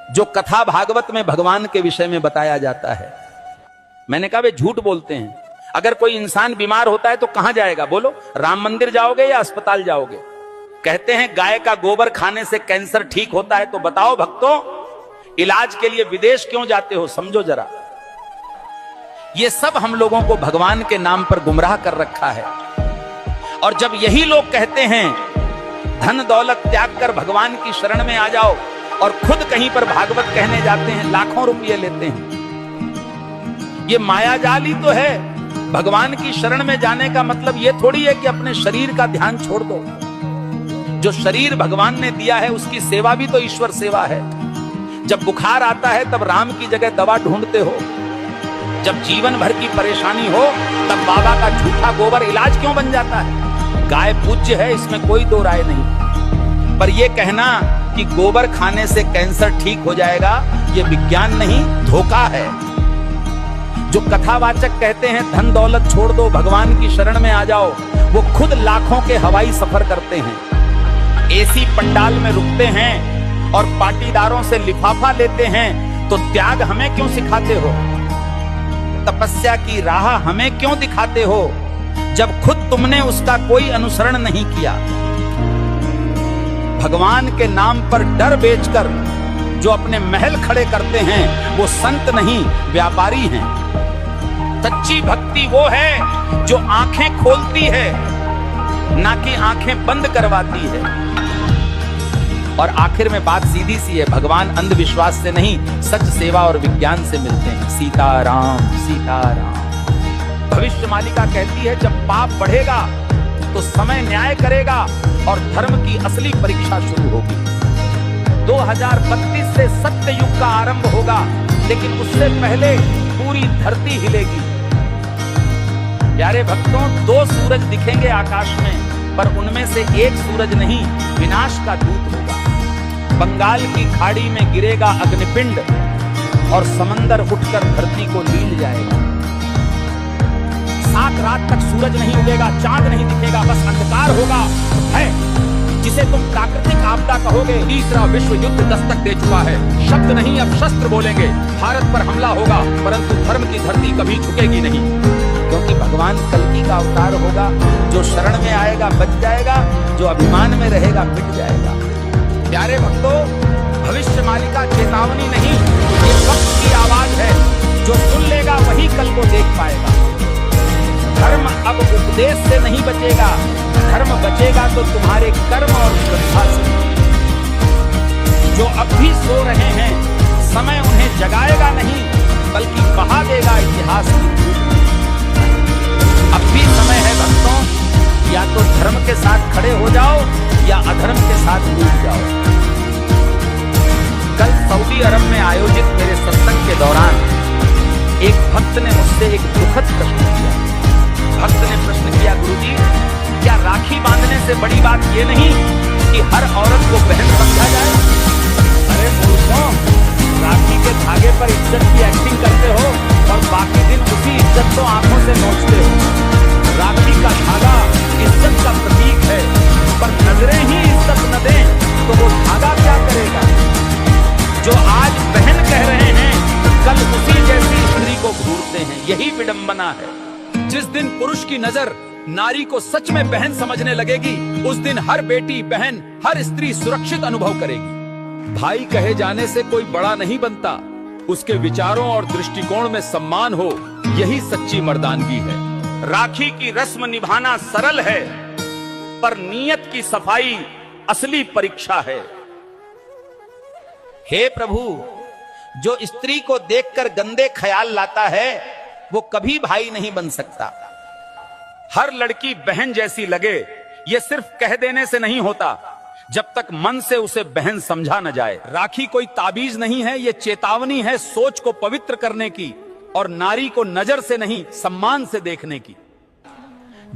जो कथा भागवत में भगवान के विषय में बताया जाता है। मैंने कहा वे झूठ बोलते हैं। अगर कोई इंसान बीमार होता है तो कहां जाएगा बोलो? राम मंदिर जाओगे या अस्पताल जाओगे? कहते हैं गाय का गोबर खाने से कैंसर ठीक होता है, तो बताओ भक्तों, इलाज के लिए विदेश क्यों जाते हो? समझो जरा। ये सब हम लोगों को भगवान के नाम पर गुमराह कर रखा है। और जब यही लोग कहते हैं धन दौलत त्याग कर भगवान की शरण में आ जाओ, और खुद कहीं पर भागवत कहने जाते हैं, लाखों रुपये लेते हैं। ये माया जाल ही तो है। भगवान की शरण में जाने का मतलब ये थोड़ी है कि अपने शरीर का ध्यान छोड़ दो। जो शरीर भगवान ने दिया है उसकी सेवा भी तो ईश्वर सेवा है। जब बुखार आता है तब राम की जगह दवा ढूंढते हो। जब जीवन भर की परेशानी हो तब बाबा का झूठा गोबर इलाज क्यों बन जाता है? गाय पूज्य है, इसमें कोई दो राय नहीं। पर यह कहना कि गोबर खाने से कैंसर ठीक हो जाएगा, यह विज्ञान नहीं, धोखा है। जो कथावाचक कहते हैं धन दौलत छोड़ दो, भगवान की शरण में आ जाओ, वो खुद लाखों के हवाई सफर करते हैं, एसी पंडाल में रुकते हैं और पाटीदारों से लिफाफा लेते हैं। तो त्याग हमें क्यों सिखाते हो? तपस्या की राह हमें क्यों दिखाते हो, जब खुद तुमने उसका कोई अनुसरण नहीं किया? भगवान के नाम पर डर बेचकर जो अपने महल खड़े करते हैं वो संत नहीं, व्यापारी हैं। सच्ची भक्ति वो है जो आंखें खोलती है, ना कि आंखें बंद करवाती है। और आखिर में बात सीधी सी है, भगवान अंधविश्वास से नहीं, सच सेवा और विज्ञान से मिलते हैं। सीताराम सीताराम। भविष्य मालिका कहती है जब पाप बढ़ेगा तो समय न्याय करेगा और धर्म की असली परीक्षा शुरू होगी। 2032 से सत्य युग का आरंभ होगा, लेकिन उससे पहले पूरी धरती हिलेगी। प्यारे भक्तों, 2 सूरज दिखेंगे आकाश में, पर उनमें से एक सूरज नहीं, विनाश का दूत होगा। बंगाल की खाड़ी में गिरेगा अग्निपिंड और समंदर उठकर धरती को लील जाएगा। 7 रात तक सूरज नहीं उगेगा, चांद नहीं दिखेगा, बस अंधकार होगा। है जिसे तुम प्राकृतिक आपदा कहोगे। तीसरा विश्व युद्ध दस्तक दे चुका है। शब्द नहीं अब शस्त्र बोलेंगे। भारत पर हमला होगा, परंतु धर्म की धरती कभी झुकेगी नहीं, क्योंकि भगवान कल्कि का अवतार होगा। जो शरण में आएगा बच जाएगा, जो अभिमान में रहेगा मिट जाएगा। प्यारे भक्तों, भविष्य मालिका चेतावनी नहीं, ये वक्त की आवाज है। जो सुन लेगा वही कल को देख पाएगा। धर्म अब उपदेश से नहीं बचेगा, धर्म बचेगा तो तुम्हारे कर्म और श्रद्धा से। जो अब भी सो रहे हैं, समय उन्हें जगाएगा नहीं, बल्कि बहा देगा इतिहास की धूप में। अब भी समय है भक्तों, या तो धर्म के साथ खड़े हो जाओ या अधर्म के साथ डूब जाओ। कल सऊदी अरब में आयोजित मेरे सत्संग के दौरान एक भक्त ने मुझसे एक दुखद प्रश्न किया। भक्त ने प्रश्न किया, गुरुजी, क्या राखी बांधने से बड़ी बात ये नहीं कि हर औरत को बहन समझा जाए? अरे मूर्खों, राखी के धागे पर इज्जत की एक्टिंग करते हो और बाकी दिन उसी इज्जत को आंखों से नोचते हो। राखी का धागा इज्जत का प्रतीक है, पर नजरें ही इज्जत न दें तो वो धागा क्या करेगा? जो आज बहन कह रहे हैं, कल उसी जैसी स्त्री को घूरते हैं। यही विडंबना है। जिस दिन पुरुष की नजर नारी को सच में बहन समझने लगेगी, उस दिन हर बेटी, बहन, हर स्त्री सुरक्षित अनुभव करेगी। भाई कहे जाने से कोई बड़ा नहीं बनता, उसके विचारों और दृष्टिकोण में सम्मान हो, यही सच्ची मर्दानगी है। राखी की रस्म निभाना सरल है, पर नीयत की सफाई असली परीक्षा है। हे प्रभु, जो स्त्री को देखकर गंदे ख्याल लाता है वो कभी भाई नहीं बन सकता। हर लड़की बहन जैसी लगे, ये सिर्फ कह देने से नहीं होता, जब तक मन से उसे बहन समझा न जाए। राखी कोई ताबीज नहीं है, ये चेतावनी है सोच को पवित्र करने की और नारी को नजर से नहीं सम्मान से देखने की।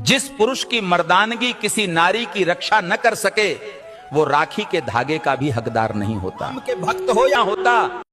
जिस पुरुष की मर्दानगी किसी नारी की रक्षा न कर सके, वो राखी के धागे का भी हकदार नहीं होता। के भक्त हो या होता